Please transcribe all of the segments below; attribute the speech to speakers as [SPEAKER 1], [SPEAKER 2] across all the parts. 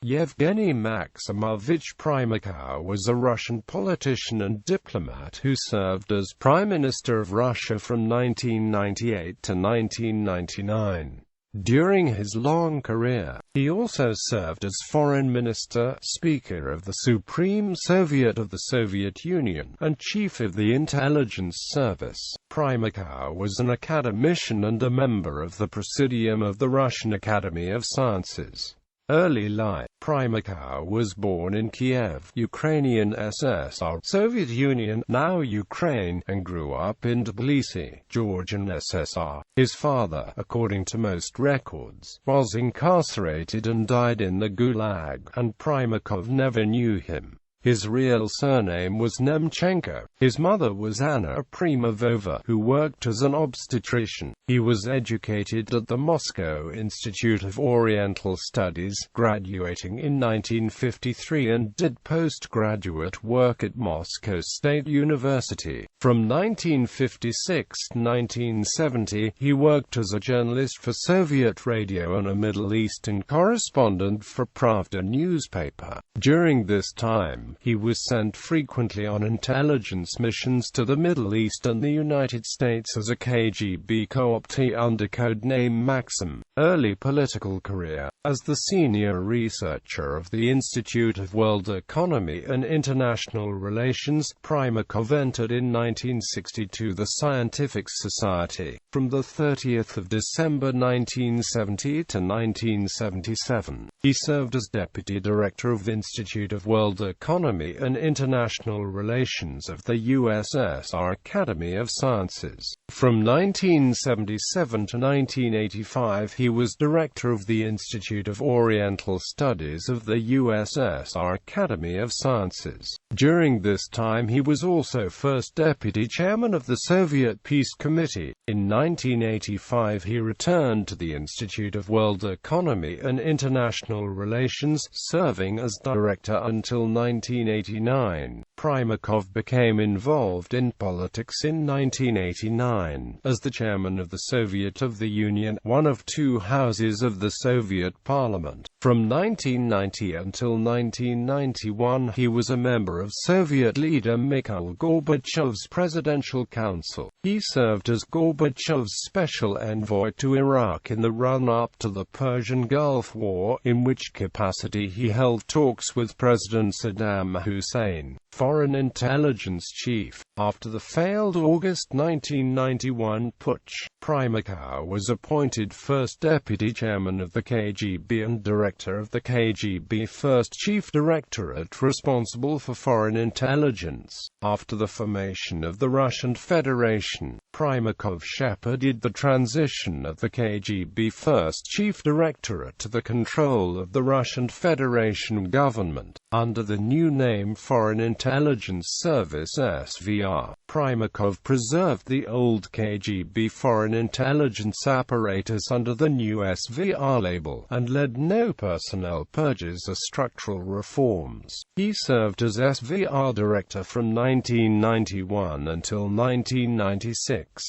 [SPEAKER 1] Yevgeny Maksimovich Primakov was a Russian politician and diplomat who served as Prime Minister of Russia from 1998 to 1999. During his long career, he also served as Foreign Minister, Speaker of the Supreme Soviet of the Soviet Union, and Chief of the Intelligence Service. Primakov was an academician and a member of the Presidium of the Russian Academy of Sciences. Early life. Primakov was born in Kiev, Ukrainian SSR, Soviet Union, now Ukraine, and grew up in Tbilisi, Georgian SSR. His father, according to most records, was incarcerated and died in the Gulag, and Primakov never knew him. His real surname was Nemchenko. His mother was Anna Primakova, who worked as an obstetrician. He was educated at the Moscow Institute of Oriental Studies, graduating in 1953, and did postgraduate work at Moscow State University. From 1956 to 1970, he worked as a journalist for Soviet radio and a Middle Eastern correspondent for Pravda newspaper. During this time, he was sent frequently on intelligence missions to the Middle East and the United States as a KGB co-optee under codename Maxim. Early political career. As the senior researcher of the Institute of World Economy and International Relations, Primakov entered in 1962 the Scientific Society. From the 30th of December 1970 to 1977, he served as Deputy Director of the Institute of World Economy and International Relations of the USSR Academy of Sciences. From 1977 to 1985 he was Director of the Institute of Oriental Studies of the USSR Academy of Sciences. During this time he was also first Deputy Chairman of the Soviet Peace Committee. In 1985 he returned to the Institute of World Economy and International Relations, serving as Director until 1989. Primakov became involved in politics in 1989, as the chairman of the Soviet of the Union, one of two houses of the Soviet Parliament. From 1990 until 1991 he was a member of Soviet leader Mikhail Gorbachev's Presidential Council. He served as Gorbachev's special envoy to Iraq in the run-up to the Persian Gulf War, in which capacity he held talks with President Saddam Hussein, Foreign Intelligence Chief. After the failed August 1991 putsch, Primakov was appointed first Deputy Chairman of the KGB and Director of the KGB First Chief Directorate responsible for foreign intelligence. After the formation of the Russian Federation, Primakov shepherded the transition of the KGB First Chief Directorate to the control of the Russian Federation government. Under the new name Foreign Intelligence Service (SVR), Primakov preserved the old KGB foreign intelligence apparatus under the new SVR label, and led no personnel purges or structural reforms. He served as SVR Director from 1991 until 1996.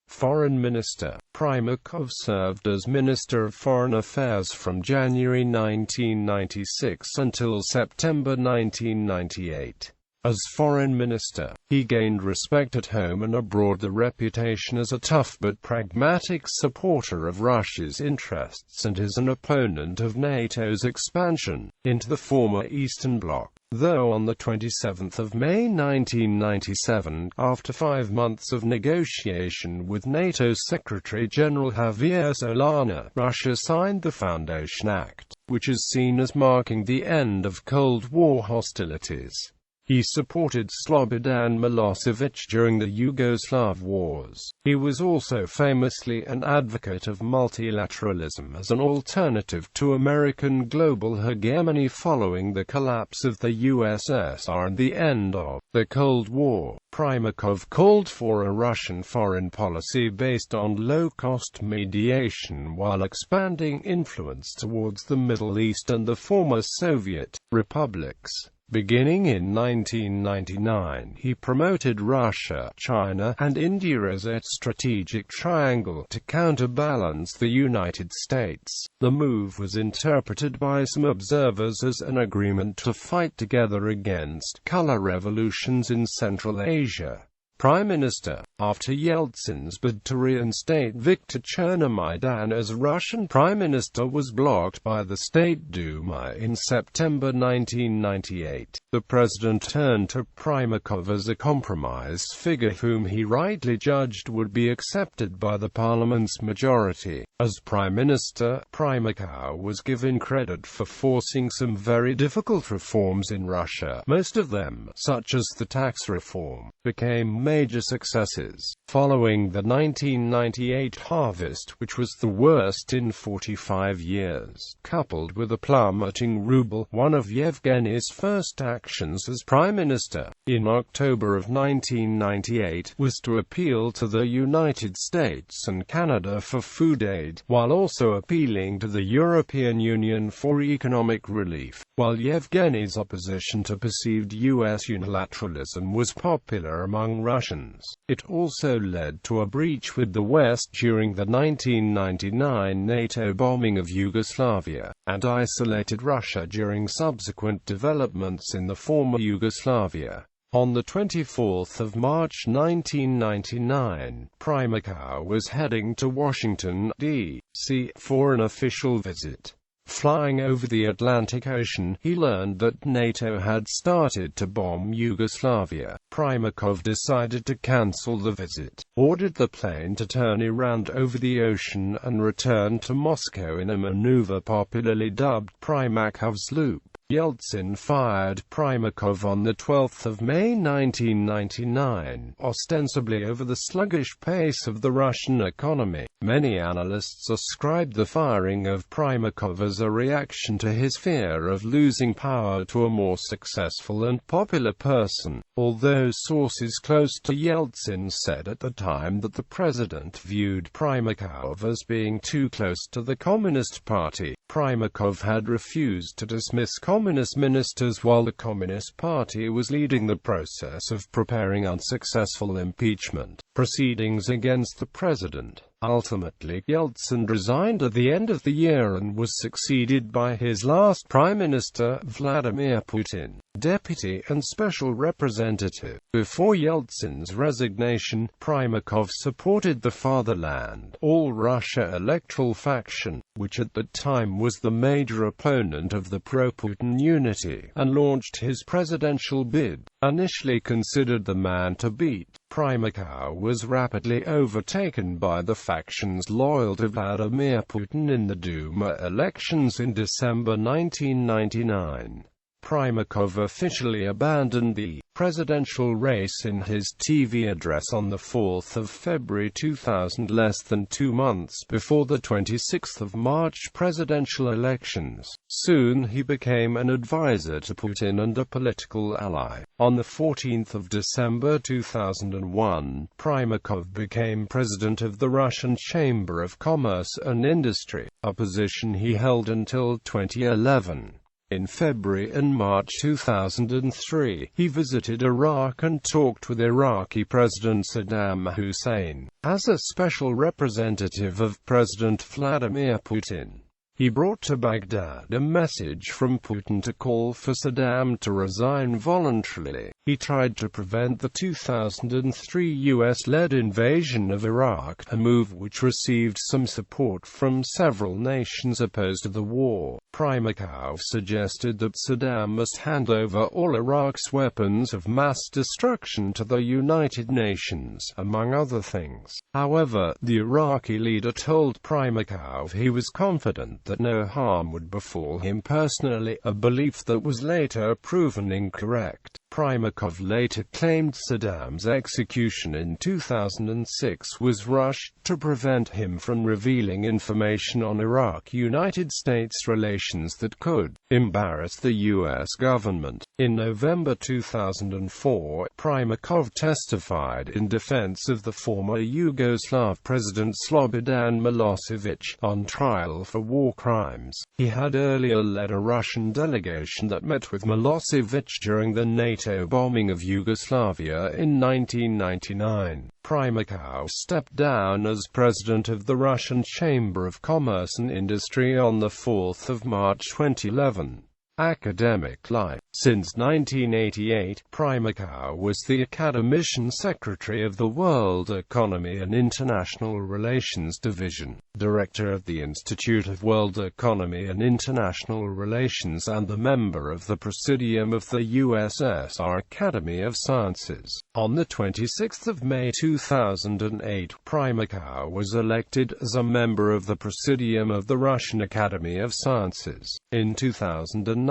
[SPEAKER 1] Foreign Minister. Primakov served as Minister of Foreign Affairs from January 1996 until September 1998. As Foreign Minister, he gained respect at home and abroad, the reputation as a tough but pragmatic supporter of Russia's interests and as an opponent of NATO's expansion into the former Eastern Bloc. Though on the 27th of May 1997, after 5 months of negotiation with NATO Secretary-General Javier Solana, Russia signed the Foundation Act, which is seen as marking the end of Cold War hostilities. He supported Slobodan Milosevic during the Yugoslav wars. He was also famously an advocate of multilateralism as an alternative to American global hegemony following the collapse of the USSR and the end of the Cold War. Primakov called for a Russian foreign policy based on low-cost mediation while expanding influence towards the Middle East and the former Soviet republics. Beginning in 1999, he promoted Russia, China, and India as a strategic triangle to counterbalance the United States. The move was interpreted by some observers as an agreement to fight together against color revolutions in Central Asia. Prime Minister, after Yeltsin's bid to reinstate Viktor Chernomyrdin as Russian Prime Minister was blocked by the State Duma in September 1998, the president turned to Primakov as a compromise figure whom he rightly judged would be accepted by the parliament's majority. As Prime Minister, Primakov was given credit for forcing some very difficult reforms in Russia. Most of them, such as the tax reform, became major successes. Following the 1998 harvest, which was the worst in 45 years, coupled with a plummeting ruble, one of Yevgeny's first actions as Prime Minister, in October of 1998, was to appeal to the United States and Canada for food aid, while also appealing to the European Union for economic relief. While Yevgeny's opposition to perceived U.S. unilateralism was popular among Russians, it also led to a breach with the West during the 1999 NATO bombing of Yugoslavia, and isolated Russia during subsequent developments in the former Yugoslavia. On the 24th of March 1999, Primakov was heading to Washington, D.C. for an official visit. Flying over the Atlantic Ocean, he learned that NATO had started to bomb Yugoslavia. Primakov decided to cancel the visit, ordered the plane to turn around over the ocean and return to Moscow in a maneuver popularly dubbed Primakov's Loop. Yeltsin fired Primakov on 12 May 1999, ostensibly over the sluggish pace of the Russian economy. Many analysts ascribed the firing of Primakov as a reaction to his fear of losing power to a more successful and popular person, although sources close to Yeltsin said at the time that the president viewed Primakov as being too close to the Communist Party. Primakov had refused to dismiss communist ministers while the Communist Party was leading the process of preparing unsuccessful impeachment proceedings against the president. Ultimately, Yeltsin resigned at the end of the year and was succeeded by his last prime minister, Vladimir Putin, deputy and special representative. Before Yeltsin's resignation, Primakov supported the Fatherland, All-Russia electoral faction, which at the time was the major opponent of the pro-Putin unity, and launched his presidential bid. Initially considered the man to beat, Primakov was rapidly overtaken by the factions loyal to Vladimir Putin in the Duma elections in December 1999. Primakov officially abandoned the presidential race in his TV address on 4 February 2000, less than 2 months before the 26th of March presidential elections. Soon he became an advisor to Putin and a political ally. On 14 December 2001, Primakov became president of the Russian Chamber of Commerce and Industry, a position he held until 2011. In February and March 2003, he visited Iraq and talked with Iraqi President Saddam Hussein. As a special representative of President Vladimir Putin, he brought to Baghdad a message from Putin to call for Saddam to resign voluntarily. He tried to prevent the 2003 US-led invasion of Iraq, a move which received some support from several nations opposed to the war. Primakov suggested that Saddam must hand over all Iraq's weapons of mass destruction to the United Nations, among other things. However, the Iraqi leader told Primakov he was confident that no harm would befall him personally, a belief that was later proven incorrect. Primakov later claimed Saddam's execution in 2006 was rushed, to prevent him from revealing information on Iraq-United States relations that could embarrass the U.S. government. In November 2004, Primakov testified in defense of the former Yugoslav President Slobodan Milosevic, on trial for war crimes. He had earlier led a Russian delegation that met with Milosevic during the NATO bombing of Yugoslavia in 1999. Primakov stepped down as president of the Russian Chamber of Commerce and Industry on 4 March 2011. Academic life. Since 1988, Primakov was the academician secretary of the World Economy and International Relations Division, director of the Institute of World Economy and International Relations, and a member of the Presidium of the USSR Academy of Sciences. On 26 May 2008, Primakov was elected as a member of the Presidium of the Russian Academy of Sciences. In 2009,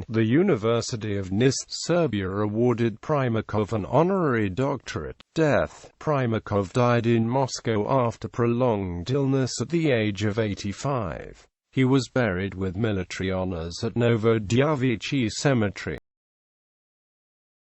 [SPEAKER 1] the University of Niš, Serbia awarded Primakov an honorary doctorate. Death. Primakov died in Moscow after prolonged illness at the age of 85. He was buried with military honors at Novodevichy Cemetery.